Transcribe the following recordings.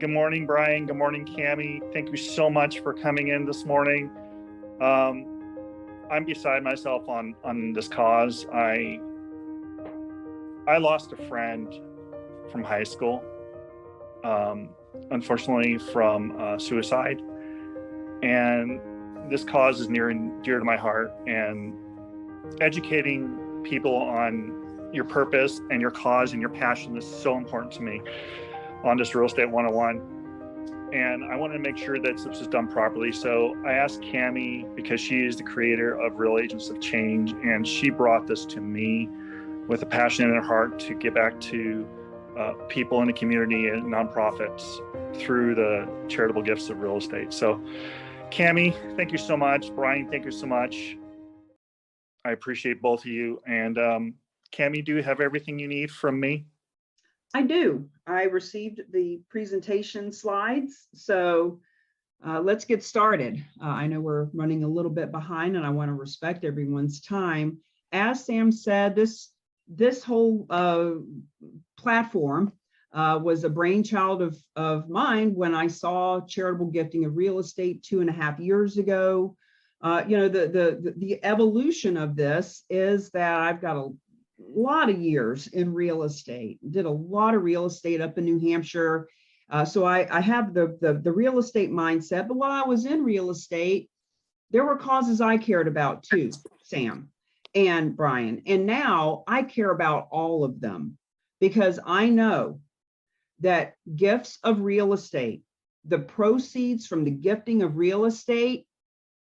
Good morning, Brian. Good morning, Cami. Thank you so much for coming in this morning. I'm beside myself on this cause. I lost a friend from high school, unfortunately from suicide. And this cause is near and dear to my heart, and educating people on your purpose and your cause and your passion is so important to me on this Real Estate 101. And I wanted to make sure that this was done properly. So I asked Cami, because she is the creator of Real Agents of Change, and she brought this to me with a passion in her heart to get back to people in the community and nonprofits through the charitable gifts of real estate. So Cami, thank you so much. Brian, thank you so much. I appreciate both of you. And Cami, do you have everything you need from me? I do. I received the presentation slides, so let's get started. I know we're running a little bit behind, and I want to respect everyone's time. As Sam said, this whole platform was a brainchild of mine when I saw charitable gifting of real estate 2.5 years ago. The evolution of this is that I've got a lot of years in real estate, did a lot of real estate up in New Hampshire. So I have the real estate mindset, but while I was in real estate, there were causes I cared about too, Sam and Brian. And now I care about all of them because I know that gifts of real estate, the proceeds from the gifting of real estate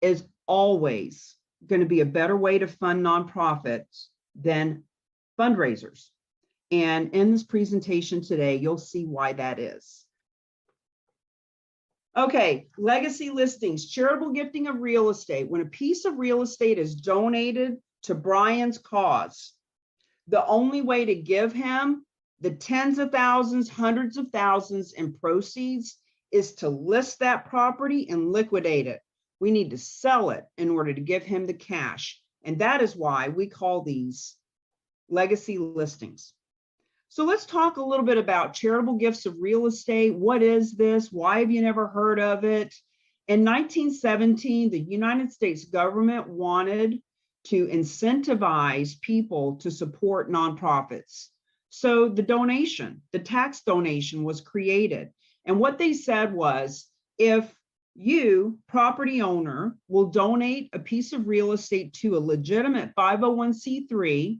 is always going to be a better way to fund nonprofits than fundraisers. And in this presentation today, you'll see why that is. Okay, legacy listings, charitable gifting of real estate. When a piece of real estate is donated to Brian's cause, the only way to give him the tens of thousands, hundreds of thousands in proceeds is to list that property and liquidate it. We need to sell it in order to give him the cash. And that is why we call these legacy listings. So let's talk a little bit about charitable gifts of real estate. What is this? Why have you never heard of it? In 1917, the United States government wanted to incentivize people to support nonprofits. So the tax donation was created. And what they said was, if you, property owner, will donate a piece of real estate to a legitimate 501c3,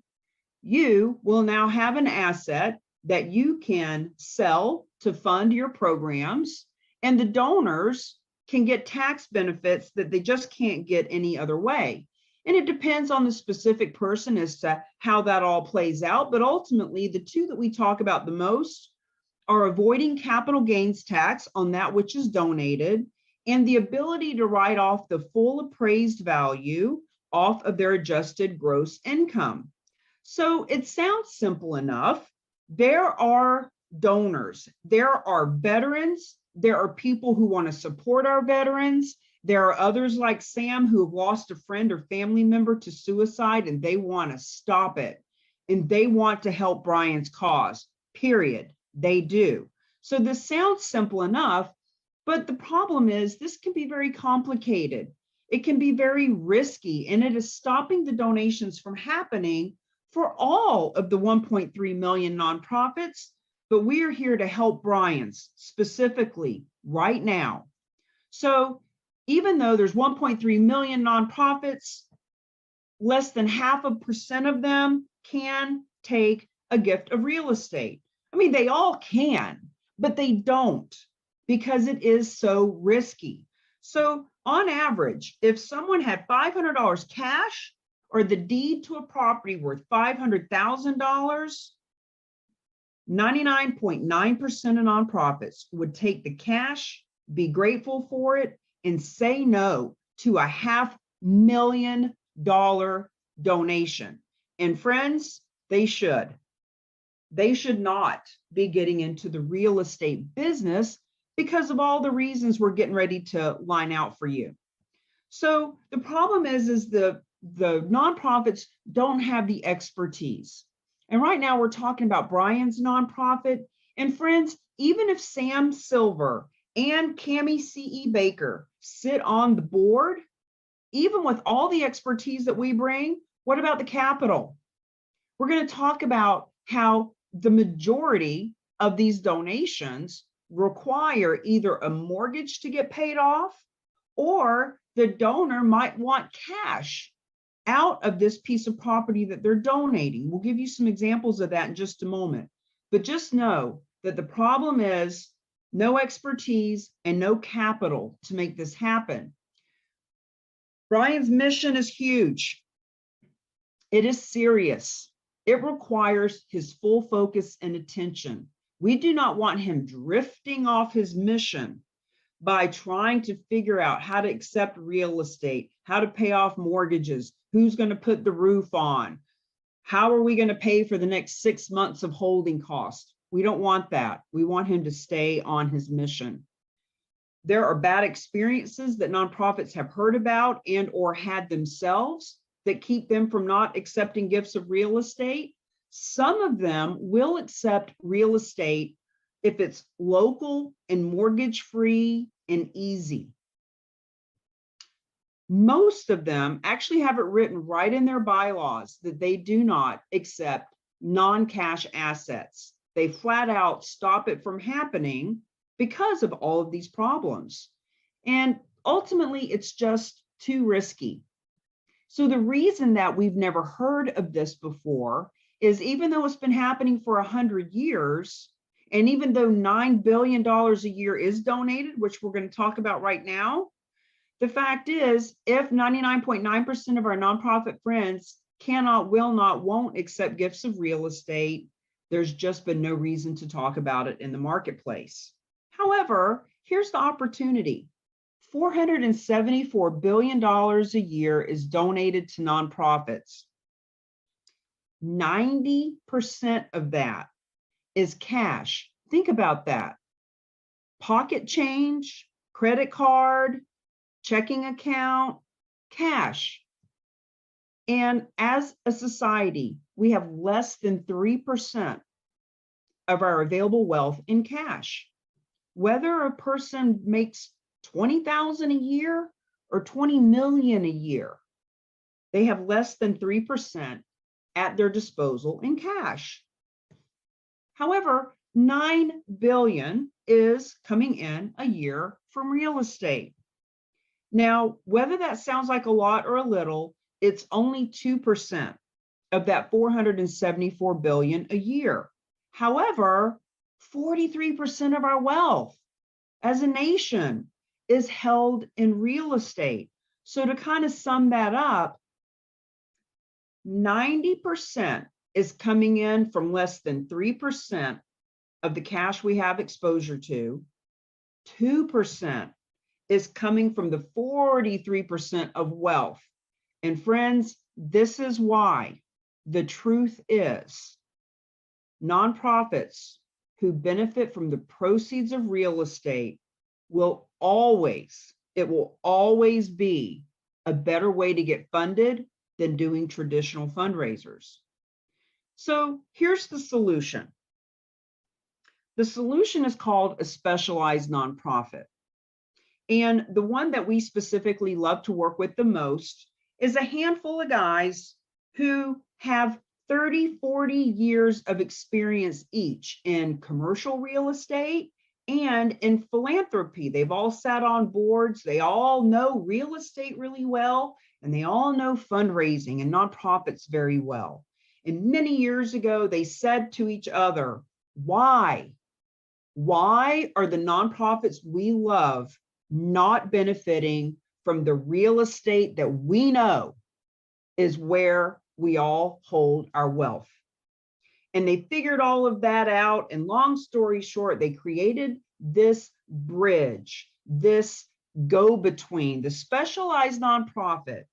you will now have an asset that you can sell to fund your programs, and the donors can get tax benefits that they just can't get any other way. And it depends on the specific person as to how that all plays out. But ultimately, the two that we talk about the most are avoiding capital gains tax on that which is donated, and the ability to write off the full appraised value off of their adjusted gross income. So it sounds simple enough. There are donors, there are veterans, there are people who want to support our veterans. There are others like Sam who have lost a friend or family member to suicide, and they want to stop it. And they want to help Brian's cause, period. They do. So this sounds simple enough, but the problem is this can be very complicated. It can be very risky, and it is stopping the donations from happening for all of the 1.3 million nonprofits. But we are here to help Brian's specifically right now. So even though there's 1.3 million nonprofits, less than 0.5% of them can take a gift of real estate. I mean, they all can, but they don't because it is so risky. So on average, if someone had $500 cash or the deed to a property worth $500,000, 99.9% of nonprofits would take the cash, be grateful for it, and say no to a $500,000 donation. And friends, they should. They should not be getting into the real estate business because of all the reasons we're getting ready to line out for you. So the problem is the nonprofits don't have the expertise. And right now we're talking about Brian's nonprofit. And friends, even if Sam Silver and Cami Baker sit on the board, even with all the expertise that we bring, what about the capital? We're going to talk about how the majority of these donations require either a mortgage to get paid off, or the donor might want cash out of this piece of property that they're donating. We'll give you some examples of that in just a moment. But just know that the problem is no expertise and no capital to make this happen. Brian's mission is huge. It is serious. It requires his full focus and attention. We do not want him drifting off his mission by trying to figure out how to accept real estate, how to pay off mortgages, who's going to put the roof on, how are we going to pay for the next 6 months of holding costs. We don't want that. We want him to stay on his mission. There are bad experiences that nonprofits have heard about and or had themselves that keep them from not accepting gifts of real estate. Some of them will accept real estate if it's local and mortgage-free and easy. Most of them actually have it written right in their bylaws that they do not accept non-cash assets. They flat out stop it from happening because of all of these problems. And ultimately, it's just too risky. So the reason that we've never heard of this before is, even though it's been happening for 100 years, and even though $9 billion a year is donated, which we're going to talk about right now, the fact is, if 99.9% of our nonprofit friends cannot, will not, won't accept gifts of real estate, there's just been no reason to talk about it in the marketplace. However, here's the opportunity. $474 billion a year is donated to nonprofits. 90% of that is cash. Think about that. Pocket change, credit card, checking account, cash. And as a society, we have less than 3% of our available wealth in cash. Whether a person makes $20,000 a year or $20 million a year, they have less than 3% at their disposal in cash. However, $9 billion is coming in a year from real estate. Now, whether that sounds like a lot or a little, it's only 2% of that $474 billion a year. However, 43% of our wealth as a nation is held in real estate. So to kind of sum that up, 90% is coming in from less than 3% of the cash we have exposure to. 2% is coming from the 43% of wealth. And friends, this is why the truth is nonprofits who benefit from the proceeds of real estate will always be a better way to get funded than doing traditional fundraisers. So here's the solution. The solution is called a specialized nonprofit. And the one that we specifically love to work with the most is a handful of guys who have 30, 40 years of experience each in commercial real estate and in philanthropy. They've all sat on boards. They all know real estate really well, and they all know fundraising and nonprofits very well. And many years ago, they said to each other, why are the nonprofits we love not benefiting from the real estate that we know is where we all hold our wealth? And they figured all of that out. And long story short, they created this bridge, this go-between. The specialized nonprofit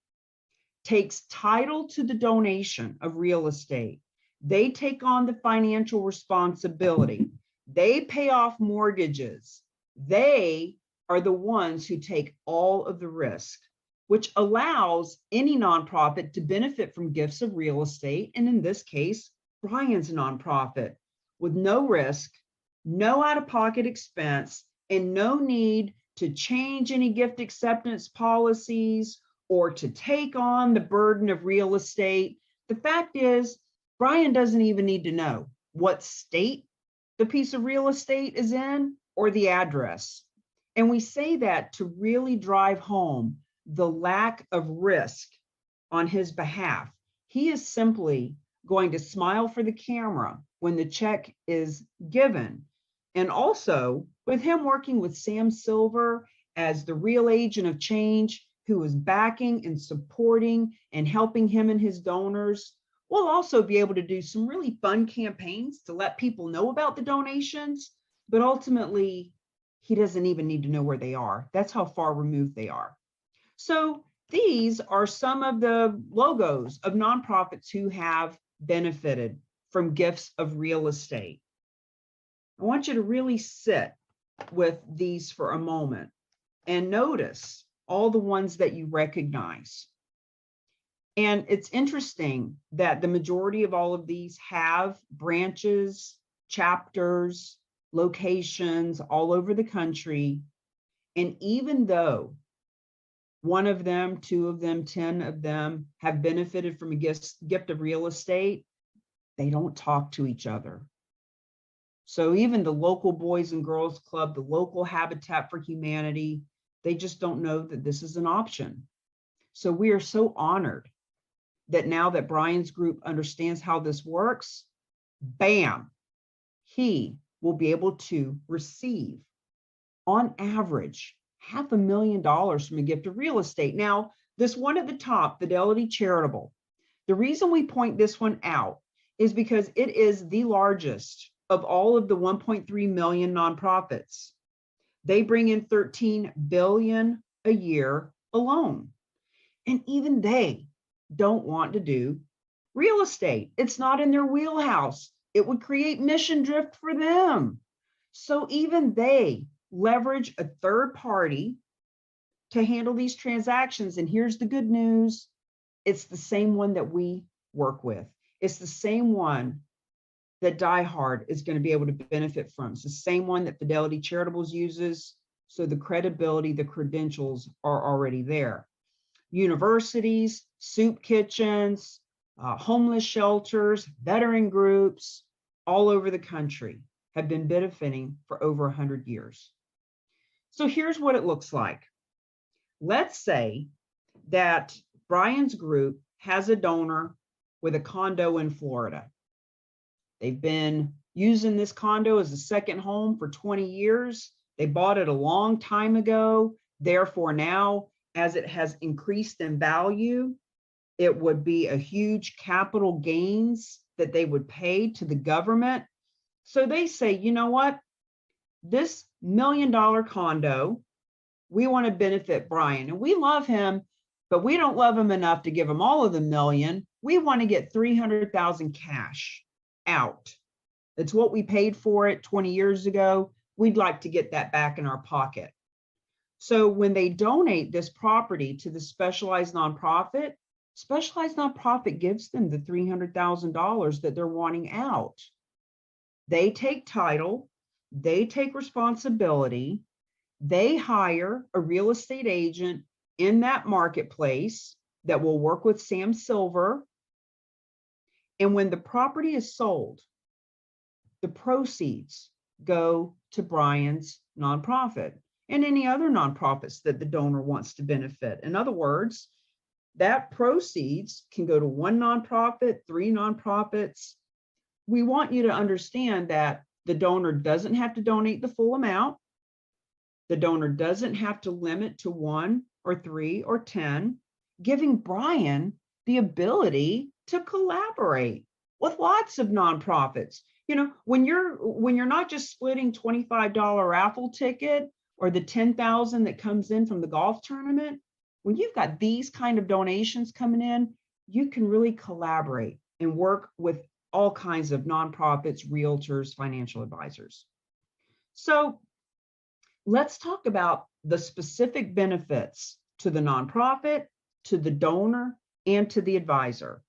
takes title to the donation of real estate. They take on the financial responsibility. They pay off mortgages. They are the ones who take all of the risk, which allows any nonprofit to benefit from gifts of real estate. And in this case, Brian's nonprofit, with no risk, no out-of-pocket expense, and no need to change any gift acceptance policies or to take on the burden of real estate. The fact is, Brian doesn't even need to know what state the piece of real estate is in or the address. And we say that to really drive home the lack of risk on his behalf. He is simply going to smile for the camera when the check is given. And also, with him working with Sam Silver as the real agent of change, who is backing and supporting and helping him and his donors, we'll also be able to do some really fun campaigns to let people know about the donations, but ultimately, he doesn't even need to know where they are. That's how far removed they are. So these are some of the logos of nonprofits who have benefited from gifts of real estate. I want you to really sit with these for a moment and notice all the ones that you recognize. And it's interesting that the majority of all of these have branches, chapters, locations all over the country. And even though one of them, two of them, 10 of them have benefited from a gift of real estate, they don't talk to each other. So even the local Boys and Girls Club, the local Habitat for Humanity, they just don't know that this is an option. So we are so honored that now that Brian's group understands how this works, bam, he will be able to receive, on average, $500,000 from a gift of real estate. Now, this one at the top, Fidelity Charitable, the reason we point this one out is because it is the largest of all of the 1.3 million nonprofits. They bring in $13 billion a year alone. And even they don't want to do real estate. It's not in their wheelhouse. It would create mission drift for them. So even they leverage a third party to handle these transactions. And here's the good news. It's the same one that we work with. It's the same one that Die Hard is going to be able to benefit from. It's the same one that Fidelity Charitables uses. So the credibility, the credentials are already there. Universities, soup kitchens, homeless shelters, veteran groups all over the country have been benefiting for over 100 years. So here's what it looks like. Let's say that Brian's group has a donor with a condo in Florida. They've been using this condo as a second home for 20 years. They bought it a long time ago. Therefore, now, as it has increased in value, it would be a huge capital gains that they would pay to the government. So they say, you know what? This $1 million condo, we want to benefit Brian. And we love him, but we don't love him enough to give him all of the million. We want to get $300,000 cash out. It's what we paid for it 20 years ago. We'd like to get that back in our pocket. So when they donate this property to the specialized nonprofit gives them the $300,000 that they're wanting out. They take title, they take responsibility, they hire a real estate agent in that marketplace that will work with Sam Silver. And when the property is sold, the proceeds go to Brian's nonprofit and any other nonprofits that the donor wants to benefit. In other words, that proceeds can go to one nonprofit, 3 nonprofits. We want you to understand that the donor doesn't have to donate the full amount. The donor doesn't have to limit to 1 or 3 or 10, giving Brian the ability to collaborate with lots of nonprofits. You know, when you're not just splitting $25 raffle ticket or the $10,000 that comes in from the golf tournament, when you've got these kind of donations coming in, you can really collaborate and work with all kinds of nonprofits, realtors, financial advisors. So let's talk about the specific benefits to the nonprofit, to the donor, and to the advisor.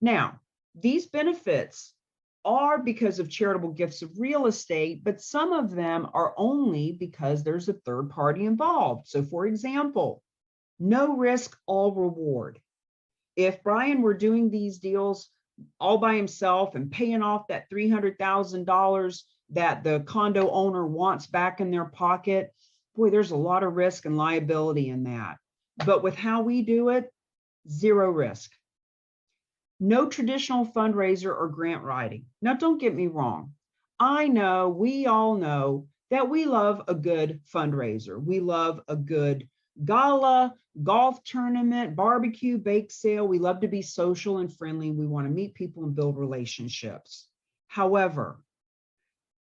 Now, these benefits are because of charitable gifts of real estate, but some of them are only because there's a third party involved. So for example, no risk, all reward. If Brian were doing these deals all by himself and paying off that $300,000 that the condo owner wants back in their pocket, boy, there's a lot of risk and liability in that. But with how we do it, zero risk. No traditional fundraiser or grant writing. Now, don't get me wrong. I know, we all know that we love a good fundraiser. We love a good gala, golf tournament, barbecue, bake sale. We love to be social and friendly. We want to meet people and build relationships. However,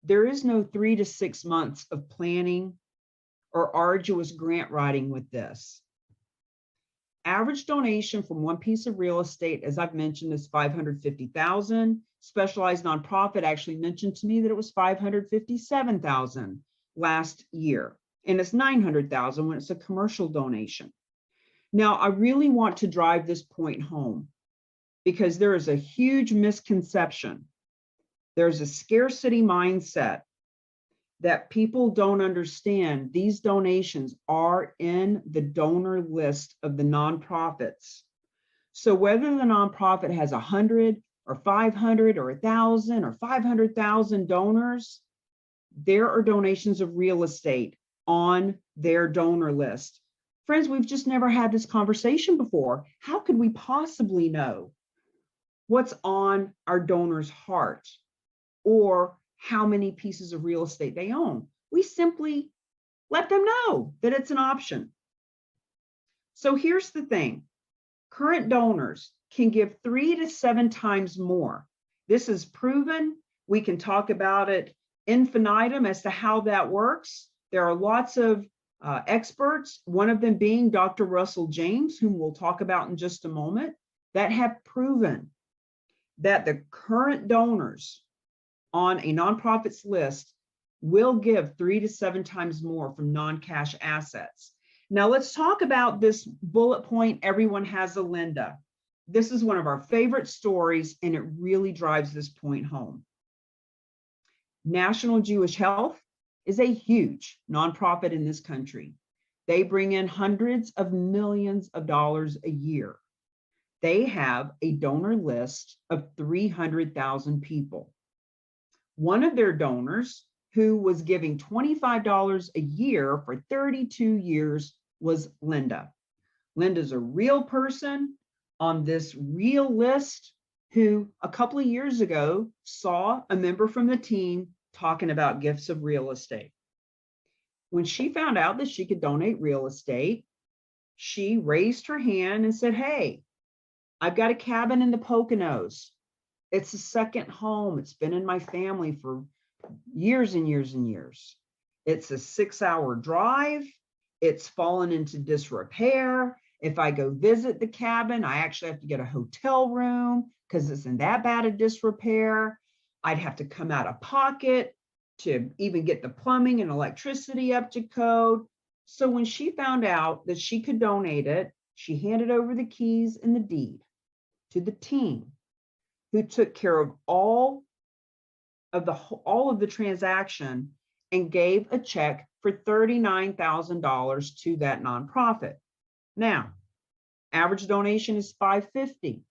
there is no 3 to 6 months of planning or arduous grant writing with this. Average donation from one piece of real estate, as I've mentioned, is $550,000. Specialized nonprofit actually mentioned to me that it was $557,000 last year, and it's $900,000 when it's a commercial donation. Now, I really want to drive this point home because there is a huge misconception. There's a scarcity mindset that people don't understand. These donations are in the donor list of the nonprofits. So whether the nonprofit has 100 or 500 or 1,000 or 500,000 donors, there are donations of real estate on their donor list. Friends, we've just never had this conversation before. How could we possibly know what's on our donor's heart or how many pieces of real estate they own? We simply let them know that it's an option. So here's the thing. Current donors can give 3 to 7 times more. This is proven. We can talk about it infinitum as to how that works. There are lots of experts, one of them being Dr. Russell James, whom we'll talk about in just a moment, that have proven that the current donors on a nonprofit's list will give 3 to 7 times more from non-cash assets. Now let's talk about this bullet point, everyone has a Linda. This is one of our favorite stories, and it really drives this point home. National Jewish Health is a huge nonprofit in this country. They bring in hundreds of millions of dollars a year. They have a donor list of 300,000 people. One of their donors, who was giving $25 a year for 32 years, was Linda. Linda's a real person on this real list who a couple of years ago saw a member from the team talking about gifts of real estate. When she found out that she could donate real estate, she raised her hand and said, "Hey, I've got a cabin in the Poconos. It's a second home. It's been in my family for years and years and years. It's a 6-hour drive. It's fallen into disrepair. If I go visit the cabin, I actually have to get a hotel room because it's in that bad a disrepair. I'd have to come out of pocket to even get the plumbing and electricity up to code." So when she found out that she could donate it, she handed over the keys and the deed to the team, who took care of all of the transaction and gave a check for $39,000 to that nonprofit. Now, average donation is $550,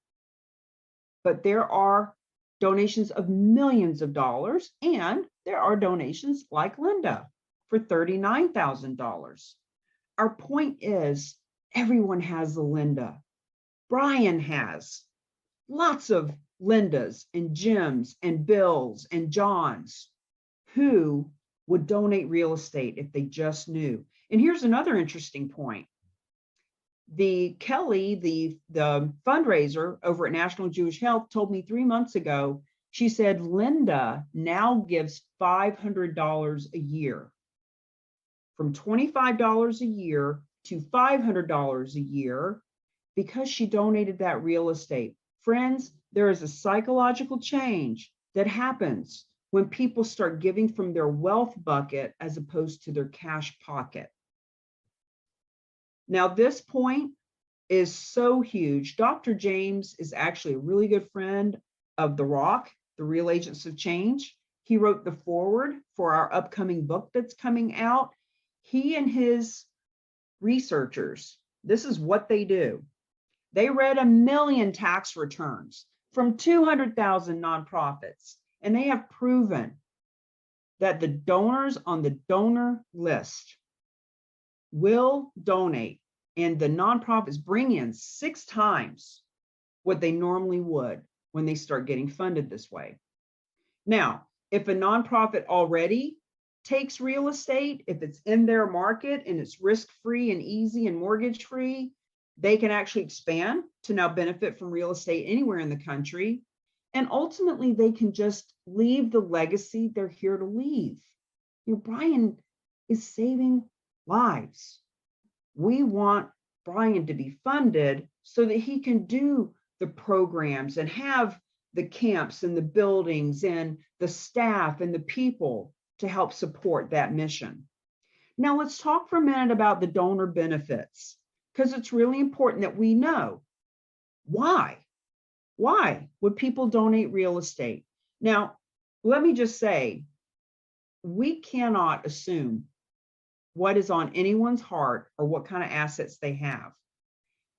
but there are donations of millions of dollars, and there are donations like Linda for $39,000. Our point is, everyone has a Linda. Brian has lots of Lindas and Jims and Bills and Johns who would donate real estate if they just knew. And here's another interesting point. The Kelly, the fundraiser over at National Jewish Health, told me 3 months ago, she said Linda now gives $500 a year, from $25 a year to $500 a year, because she donated that real estate. Friends, there is a psychological change that happens when people start giving from their wealth bucket as opposed to their cash pocket. Now, this point is so huge. Dr. James is actually a really good friend of The Rock The Real Agents of Change. He wrote the foreword for our upcoming book that's coming out. He and his researchers, this is what they do. They read 1 million tax returns from 200,000 nonprofits, and they have proven that the donors on the donor list will donate, and the nonprofits bring in 6 times what they normally would when they start getting funded this way. Now, if a nonprofit already takes real estate, if it's in their market and it's risk-free and easy and mortgage-free, they can actually expand to now benefit from real estate anywhere in the country. And ultimately, they can just leave the legacy they're here to leave. You know, Brian is saving lives. We want Brian to be funded so that he can do the programs and have the camps and the buildings and the staff and the people to help support that mission. Now let's talk for a minute about the donor benefits, because it's really important that we know why. Why would people donate real estate? Now, let me just say, we cannot assume what is on anyone's heart or what kind of assets they have.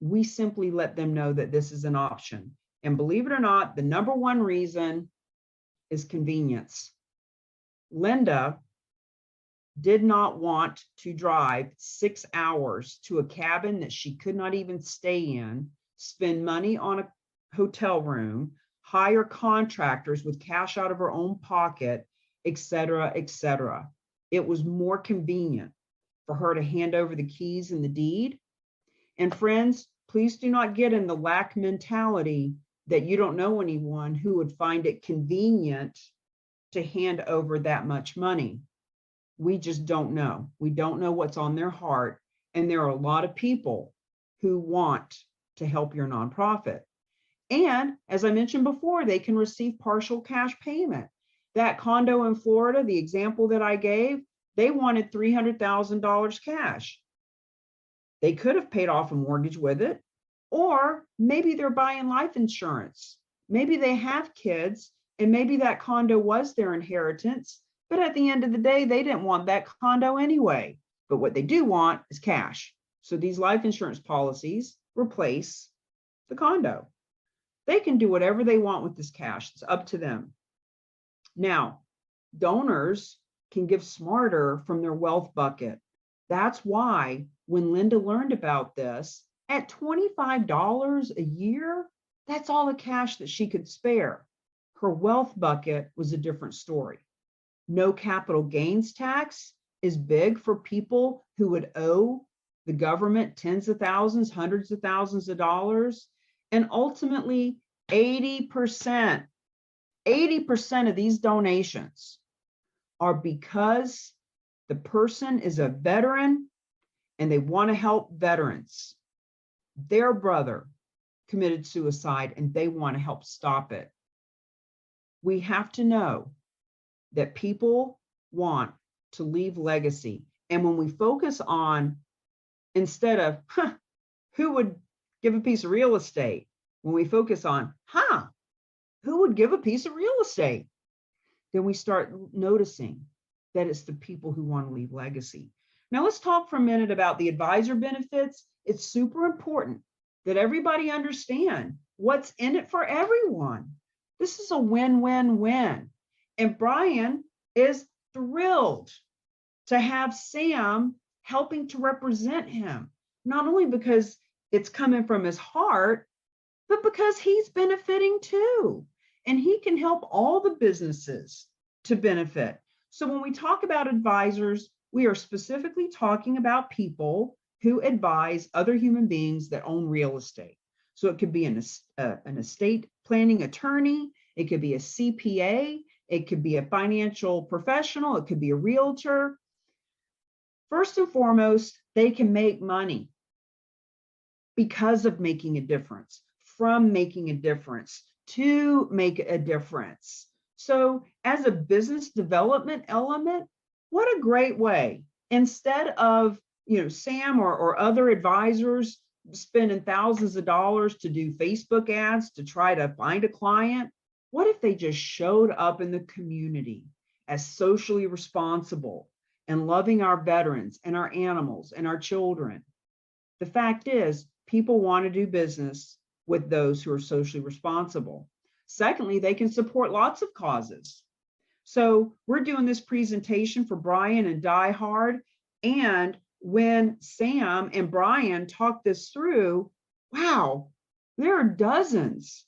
We simply let them know that this is an option. And believe it or not, the number one reason is convenience. Linda did not want to drive 6 hours to a cabin that she could not even stay in, spend money on a hotel room, hire contractors with cash out of her own pocket, et cetera, et cetera. It was more convenient for her to hand over the keys and the deed. And friends, please do not get in the lack mentality that you don't know anyone who would find it convenient to hand over that much money. We just don't know. We don't know what's on their heart. And there are a lot of people who want to help your nonprofit. And as I mentioned before, they can receive partial cash payment. That condo in Florida, the example that I gave, they wanted $300,000 cash. They could have paid off a mortgage with it, or maybe they're buying life insurance. Maybe they have kids, and maybe that condo was their inheritance, but at the end of the day, they didn't want that condo anyway. But what they do want is cash. So these life insurance policies replace the condo. They can do whatever they want with this cash. It's up to them. Now, donors can give smarter from their wealth bucket. That's why when Linda learned about this, at $25 a year, that's all the cash that she could spare. Her wealth bucket was a different story. No capital gains tax is big for people who would owe the government tens of thousands, hundreds of thousands of dollars. And ultimately, 80% of these donations are because the person is a veteran and they want to help veterans. Their brother committed suicide and they want to help stop it. We have to know that people want to leave legacy. And when we focus on, instead of, who would give a piece of real estate? When we focus on, who would give a piece of real estate? Then we start noticing that it's the people who want to leave legacy. Now let's talk for a minute about the advisor benefits. It's super important that everybody understand what's in it for everyone. This is a win-win-win. And Brian is thrilled to have Sam helping to represent him, not only because it's coming from his heart, but because he's benefiting too. And he can help all the businesses to benefit. So when we talk about advisors, we are specifically talking about people who advise other human beings that own real estate. So it could be an estate planning attorney, it could be a CPA, it could be a financial professional, it could be a realtor. First and foremost, they can make money because of making a difference, from making a difference to make a difference. So as a business development element, what a great way. Instead of, Sam or other advisors spending thousands of dollars to do Facebook ads to try to find a client, What if they just showed up in the community as socially responsible and loving our veterans and our animals and our children? The fact is, people want to do business with those who are socially responsible. Secondly, they can support lots of causes. So we're doing this presentation for Brian and Die Hard. And when Sam and Brian talk this through, wow, there are dozens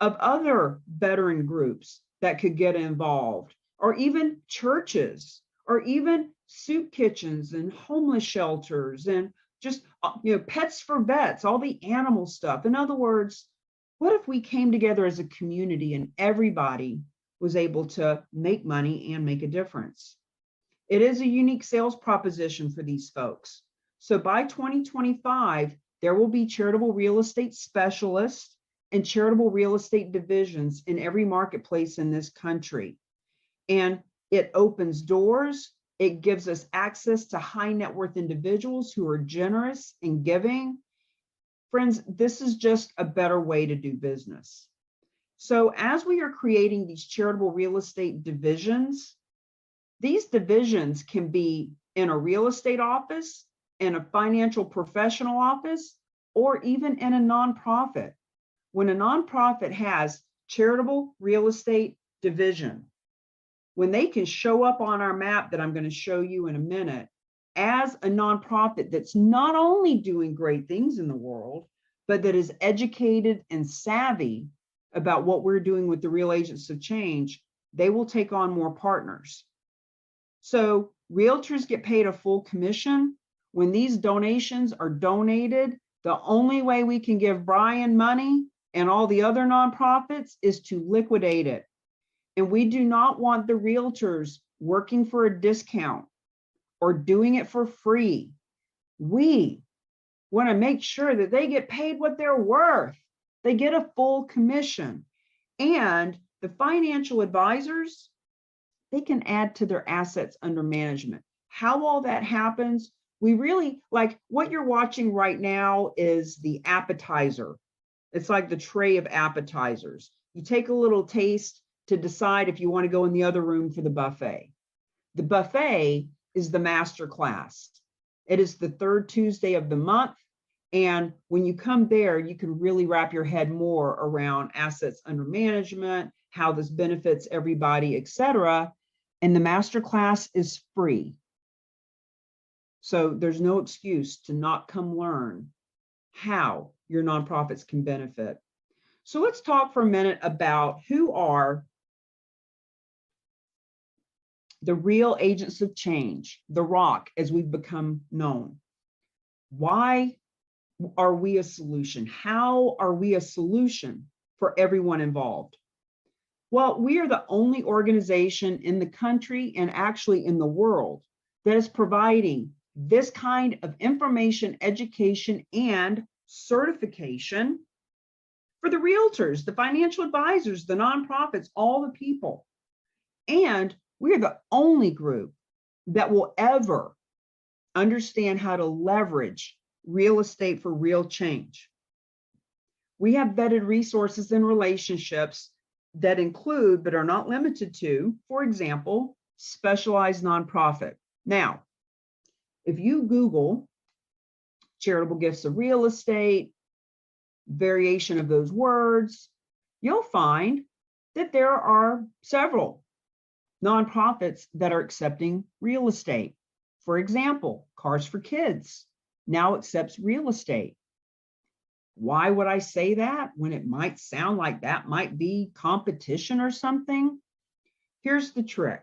of other veteran groups that could get involved, or even churches, or even soup kitchens and homeless shelters, and just, pets for vets, all the animal stuff. In other words, what if we came together as a community and everybody was able to make money and make a difference? It is a unique sales proposition for these folks. So by 2025, there will be charitable real estate specialists and charitable real estate divisions in every marketplace in this country. And it opens doors. It gives us access to high net worth individuals who are generous and giving. Friends, this is just a better way to do business. So as we are creating these charitable real estate divisions, these divisions can be in a real estate office, in a financial professional office, or even in a nonprofit. When a nonprofit has charitable real estate division, when they can show up on our map that I'm going to show you in a minute as a nonprofit that's not only doing great things in the world, but that is educated and savvy about what we're doing with the Real Agents of Change, they will take on more partners. So realtors get paid a full commission. When these donations are donated, the only way we can give Brian money and all the other nonprofits is to liquidate it. And we do not want the realtors working for a discount or doing it for free. We want to make sure that they get paid what they're worth. They get a full commission. And the financial advisors, they can add to their assets under management. How all that happens, we really, like what you're watching right now is the appetizer. It's like the tray of appetizers. You take a little taste to decide if you want to go in the other room for the buffet. The buffet is the master class. It is the third Tuesday of the month. And when you come there, you can really wrap your head more around assets under management, how this benefits everybody, etc. And the master class is free. So there's no excuse to not come learn how your nonprofits can benefit. So let's talk for a minute about who are the real agents of change, the ROC, as we've become known. Why are we a solution? How are we a solution for everyone involved? Well, we are the only organization in the country and actually in the world that is providing this kind of information, education, and certification for the realtors, the financial advisors, the nonprofits, all the people. And we are the only group that will ever understand how to leverage real estate for real change. We have vetted resources and relationships that include, but are not limited to, for example, specialized nonprofit. Now, if you Google charitable gifts of real estate, variation of those words, you'll find that there are several nonprofits that are accepting real estate. For example, Cars for Kids now accepts real estate. Why would I say that when it might sound like that might be competition or something? Here's the trick.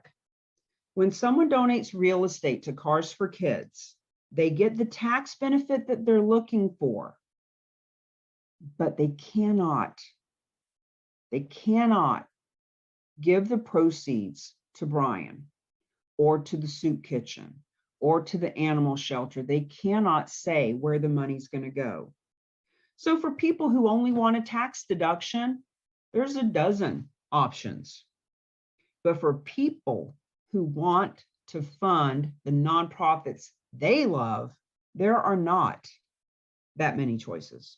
When someone donates real estate to Cars for Kids, they get the tax benefit that they're looking for, but they cannot give the proceeds to Brian or to the soup kitchen or to the animal shelter. They cannot say where the money's going to go. So for people who only want a tax deduction, there's a dozen options. But for people who want to fund the nonprofits they love, there are not that many choices.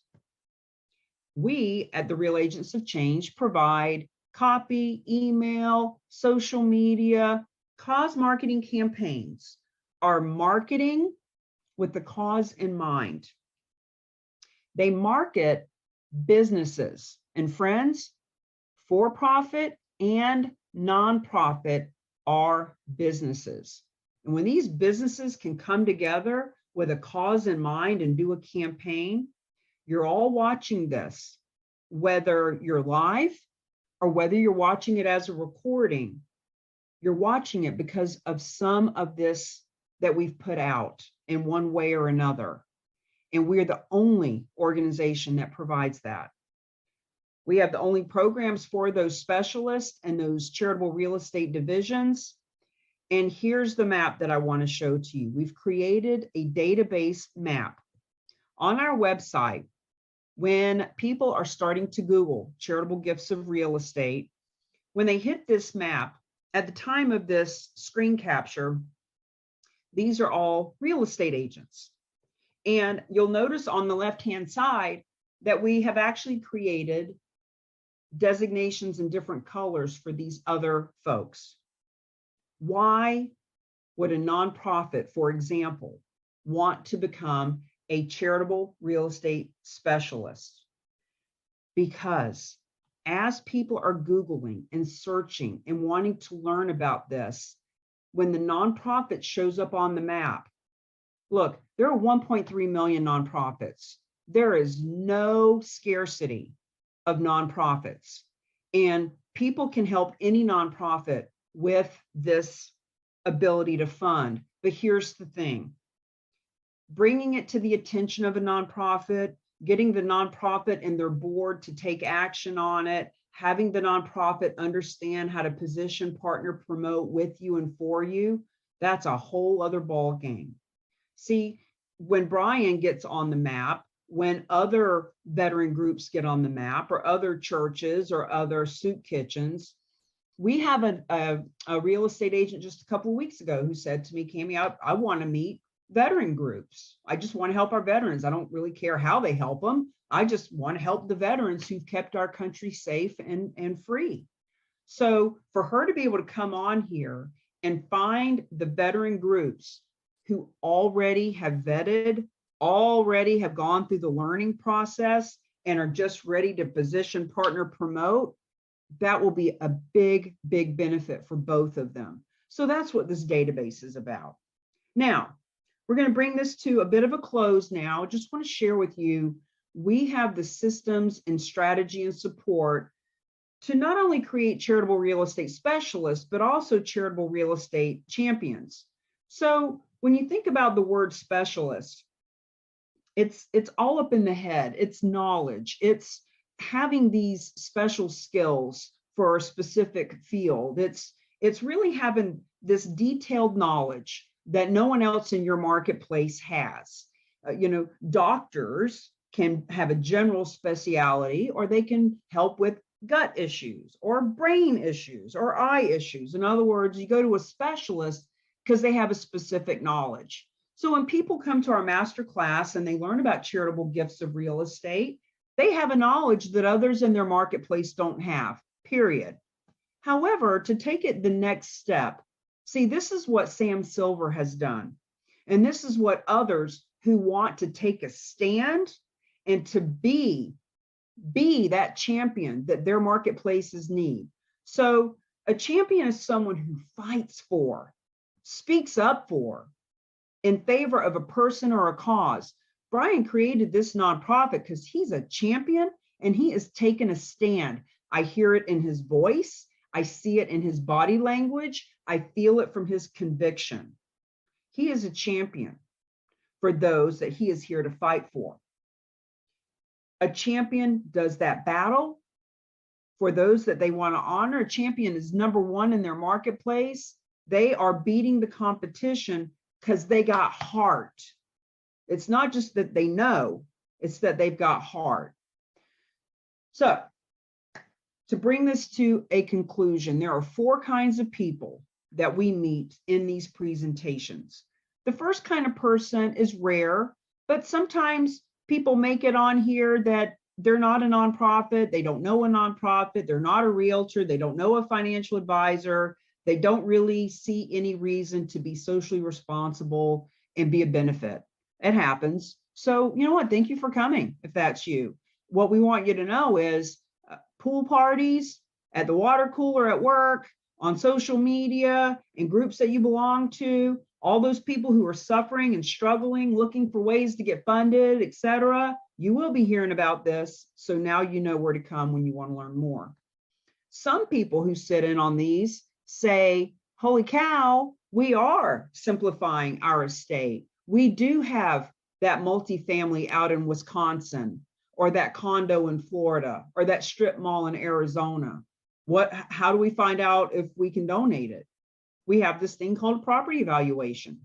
We at the Real Agents of Change provide copy, email, social media, cause marketing campaigns are marketing with the cause in mind. They market businesses, and friends, for-profit and nonprofit are businesses. And when these businesses can come together with a cause in mind and do a campaign, you're all watching this, whether you're live or whether you're watching it as a recording. You're watching it because of some of this that we've put out in one way or another. And we're the only organization that provides that. We have the only programs for those specialists and those charitable real estate divisions. And here's the map that I want to show to you. We've created a database map on our website. When people are starting to Google charitable gifts of real estate, when they hit this map, at the time of this screen capture, these are all real estate agents. And you'll notice on the left-hand side that we have actually created designations in different colors for these other folks. Why would a nonprofit, for example, want to become a charitable real estate specialist? Because as people are Googling and searching and wanting to learn about this, when the nonprofit shows up on the map, look, there are 1.3 million nonprofits. There is no scarcity of nonprofits, and people can help any nonprofit with this ability to fund. But here's the thing, bringing it to the attention of a nonprofit, getting the nonprofit and their board to take action on it, having the nonprofit understand how to position, partner, promote with you and for you, that's a whole other ball game. See, when Brian gets on the map, when other veteran groups get on the map, or other churches or other soup kitchens, we have a real estate agent just a couple of weeks ago who said to me, Cami, I want to meet veteran groups. I just want to help our veterans. I don't really care how they help them. I just want to help the veterans who've kept our country safe and free. So for her to be able to come on here and find the veteran groups who already have vetted, already have gone through the learning process and are just ready to position, partner, promote, that will be a big, big benefit for both of them. So that's what this database is about. Now, we're going to bring this to a bit of a close now. I just want to share with you, we have the systems and strategy and support to not only create charitable real estate specialists, but also charitable real estate champions. So when you think about the word specialist, it's all up in the head. It's knowledge. It's having these special skills for a specific field. It's really having this detailed knowledge that no one else in your marketplace has. Doctors can have a general specialty, or they can help with gut issues or brain issues or eye issues. In other words, you go to a specialist because they have a specific knowledge. So when people come to our master class and they learn about charitable gifts of real estate, they have a knowledge that others in their marketplace don't have, period. However, to take it the next step, see, this is what Sam Silver has done. And this is what others who want to take a stand and to be that champion that their marketplaces need. So a champion is someone who fights for, speaks up for, in favor of a person or a cause. Brian created this nonprofit because he's a champion and he has taken a stand. I hear it in his voice. I see it in his body language. I feel it from his conviction. He is a champion for those that he is here to fight for. A champion does that battle for those that they want to honor. A champion is number one in their marketplace. They are beating the competition because they got heart. It's not just that they know, it's that they've got heart. So to bring this to a conclusion, there are 4 kinds of people that we meet in these presentations. The first kind of person is rare, but sometimes people make it on here that they're not a nonprofit. They don't know a nonprofit. They're not a realtor. They don't know a financial advisor. They don't really see any reason to be socially responsible and be a benefit. It happens. So, you know what? Thank you for coming. If that's you, what we want you to know is pool parties, at the water cooler at work, on social media, in groups that you belong to, all those people who are suffering and struggling, looking for ways to get funded, etc. You will be hearing about this. So now you know where to come when you want to learn more. Some people who sit in on these say, holy cow, we are simplifying our estate. We do have that multifamily out in Wisconsin, or that condo in Florida, or that strip mall in Arizona. How do we find out if we can donate it? We have this thing called property evaluation.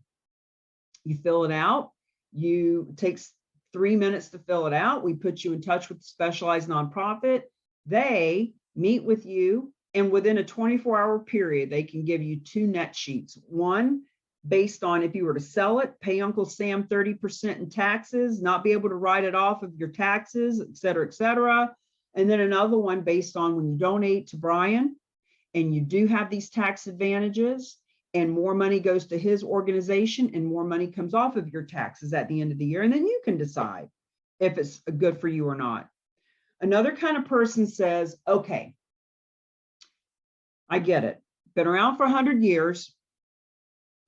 You fill it out. It takes 3 minutes to fill it out. We put you in touch with a specialized nonprofit. They meet with you, and within a 24-hour period, they can give you 2 net sheets. One based on if you were to sell it, pay Uncle Sam 30% in taxes, not be able to write it off of your taxes, et cetera, et cetera. And then another one based on when you donate to Brian and you do have these tax advantages and more money goes to his organization and more money comes off of your taxes at the end of the year. And then you can decide if it's good for you or not. Another kind of person says, okay, I get it. Been around for 100 years.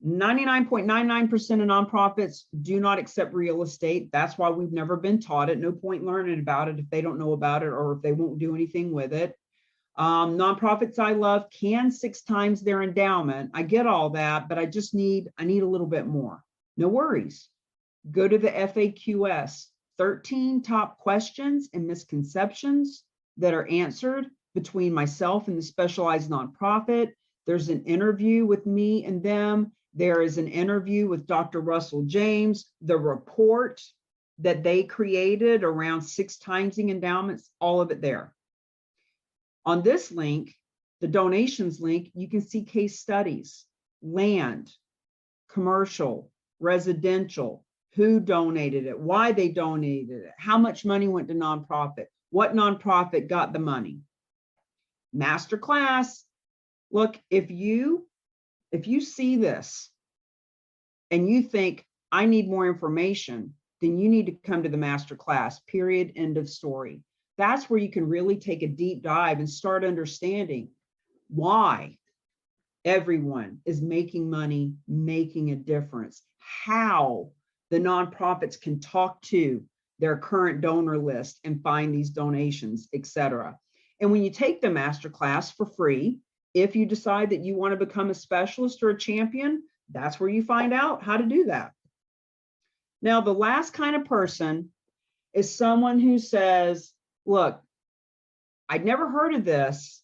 99.99% of nonprofits do not accept real estate. That's why we've never been taught it. No point learning about it if they don't know about it or if they won't do anything with it. Nonprofits I love can 6 times their endowment. I get all that, but I need a little bit more. No worries. Go to the FAQS, 13 top questions and misconceptions that are answered between myself and the specialized nonprofit. There's an interview with me and them. There is an interview with Dr. Russell James, the report that they created around 6 times the endowments, all of it there. On this link, the donations link, you can see case studies, land, commercial, residential, who donated it, why they donated it, how much money went to nonprofit, what nonprofit got the money. Masterclass. Look, if you see this and you think I need more information, then you need to come to the masterclass, period, end of story. That's where you can really take a deep dive and start understanding why everyone is making money, making a difference, how the nonprofits can talk to their current donor list and find these donations, etc. And when you take the masterclass for free, if you decide that you want to become a specialist or a champion, that's where you find out how to do that. Now, the last kind of person is someone who says, look, I'd never heard of this,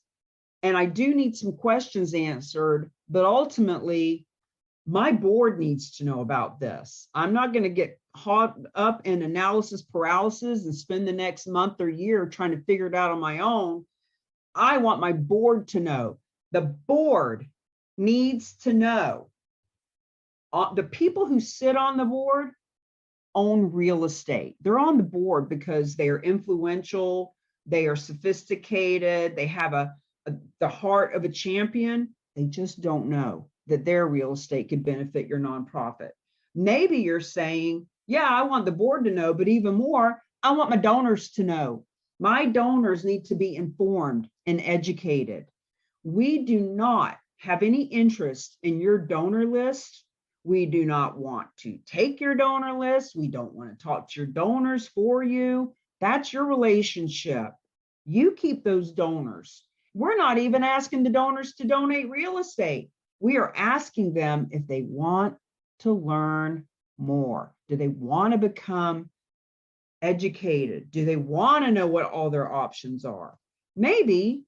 and I do need some questions answered, but ultimately, my board needs to know about this. I'm not going to get caught up in analysis paralysis and spend the next month or year trying to figure it out on my own. I want my board to know. The board needs to know. The people who sit on the board own real estate. They're on the board because they are influential, they are sophisticated, they have the heart of a champion. They just don't know that their real estate could benefit your nonprofit. Maybe you're saying, yeah, I want the board to know, but even more, I want my donors to know. My donors need to be informed and educated. We do not have any interest in your donor list. We do not want to take your donor list. We don't want to talk to your donors for you. That's your relationship. You keep those donors. We're not even asking the donors to donate real estate. We are asking them if they want to learn more. Do they want to become educated? Do they want to know what all their options are? Maybe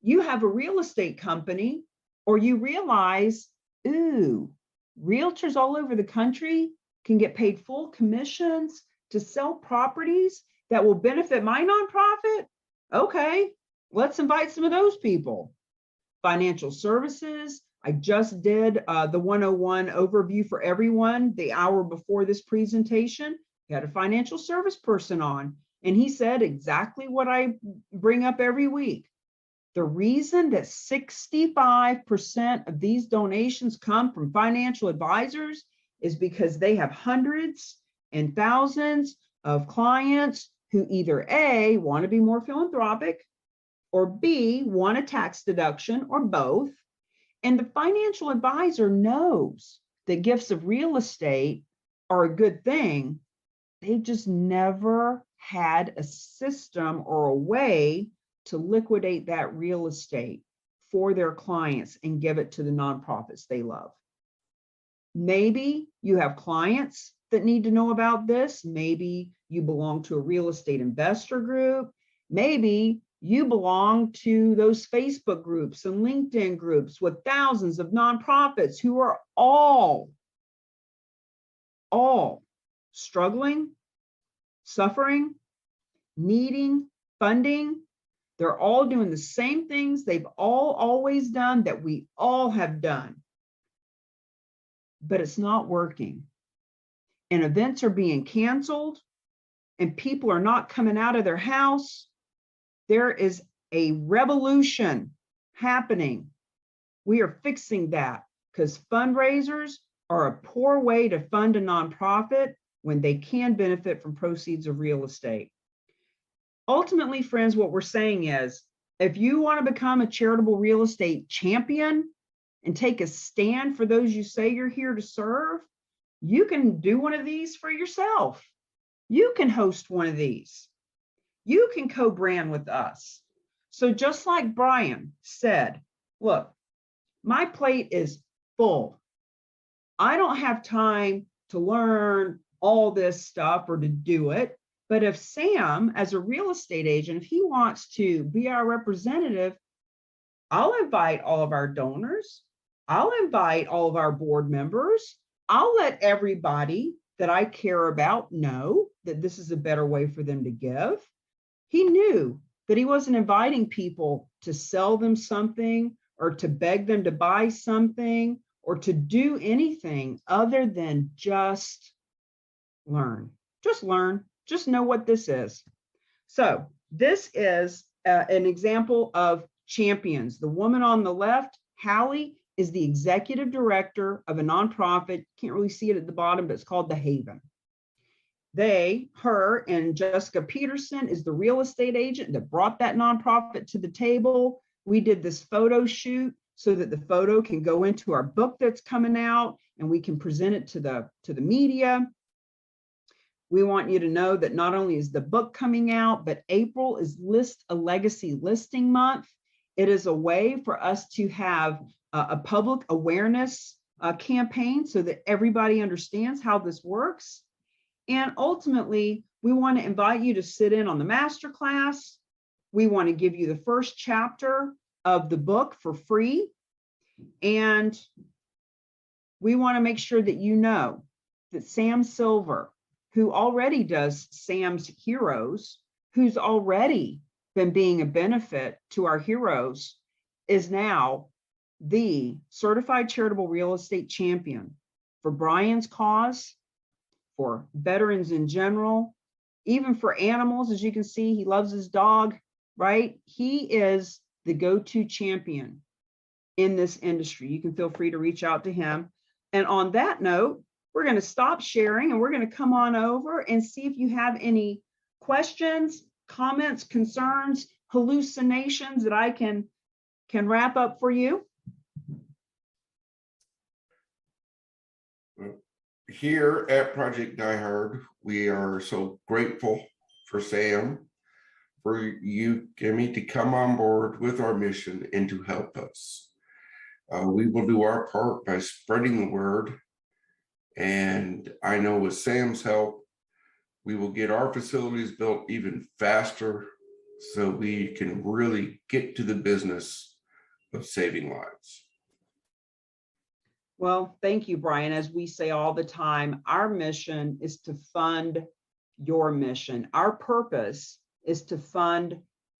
you have a real estate company, or you realize, ooh, realtors all over the country can get paid full commissions to sell properties that will benefit my nonprofit. Okay, let's invite some of those people. Financial services. I just did the 101 overview for everyone the hour before this presentation. We had a financial service person on, And he said exactly what I bring up every week. The reason that 65% of these donations come from financial advisors is because they have hundreds and thousands of clients who either A, want to be more philanthropic, or B, want a tax deduction, or both. And the financial advisor knows that gifts of real estate are a good thing. They just never had a system or a way to liquidate that real estate for their clients and give it to the nonprofits they love. Maybe you have clients that need to know about this. Maybe you belong to a real estate investor group. Maybe you belong to those Facebook groups and LinkedIn groups with thousands of nonprofits who are all struggling, suffering, needing funding. They're all doing the same things they've always done, that we all have done. But it's not working. And events are being canceled, and people are not coming out of their house. There is a revolution happening. We are fixing that, because fundraisers are a poor way to fund a nonprofit when they can benefit from proceeds of real estate. Ultimately, friends, what we're saying is, if you want to become a charitable real estate champion and take a stand for those you say you're here to serve, you can do one of these for yourself. You can host one of these. You can co-brand with us. So just like Brian said, look, my plate is full. I don't have time to learn all this stuff or to do it. But if Sam, as a real estate agent, if he wants to be our representative, I'll invite all of our donors. I'll invite all of our board members. I'll let everybody that I care about know that this is a better way for them to give. He knew that he wasn't inviting people to sell them something or to beg them to buy something or to do anything other than just learn. Just learn. Just know what this is. So this is an example of champions. The woman on the left, Hallie, is the executive director of a nonprofit. Can't really see it at the bottom, but it's called The Haven. Her and Jessica Peterson is the real estate agent that brought that nonprofit to the table. We did this photo shoot so that the photo can go into our book that's coming out and we can present it to the media. We want you to know that not only is the book coming out, but April is List a Legacy Listing Month. It is a way for us to have a public awareness campaign so that everybody understands how this works. And ultimately, we want to invite you to sit in on the masterclass. We want to give you the first chapter of the book for free. And we want to make sure that you know that Sam Silver, who already does Sam's Heroes, who's already been being a benefit to our heroes, is now the certified charitable real estate champion for Brian's cause, for veterans in general, even for animals. As you can see, he loves his dog, right? He is the go-to champion in this industry. You can feel free to reach out to him. And on that note, we're going to stop sharing and we're going to come on over and see if you have any questions, comments, concerns, hallucinations that I can wrap up for you. Here at Project Die Hard, we are so grateful for Sam, for you, Cami, to come on board with our mission and to help us. We will do our part by spreading the word. And I know with Sam's help, we will get our facilities built even faster so we can really get to the business of saving lives. Well, thank you, Brian. As we say all the time, our mission is to fund your mission. Our purpose is to fund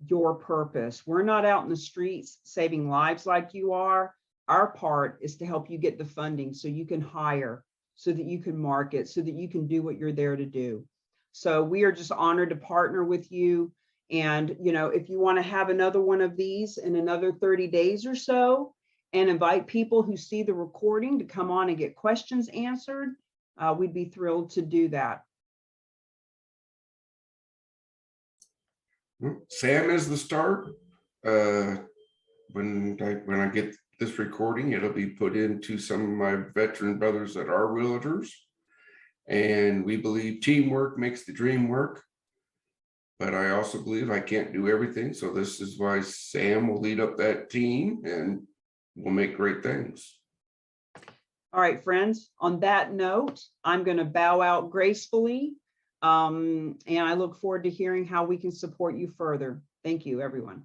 your purpose. We're not out in the streets saving lives like you are. Our part is to help you get the funding so you can hire, so that you can market, so that you can do what you're there to do. So we are just honored to partner with you. And, you know, if you want to have another one of these in another 30 days or so, and invite people who see the recording to come on and get questions answered, we'd be thrilled to do that. Sam is the start. When I get this recording, it'll be put into some of my veteran brothers that are realtors. And we believe teamwork makes the dream work. But I also believe I can't do everything. So this is why Sam will lead up that team and we'll make great things. All right, friends, on that note, I'm going to bow out gracefully. And I look forward to hearing how we can support you further. Thank you, everyone.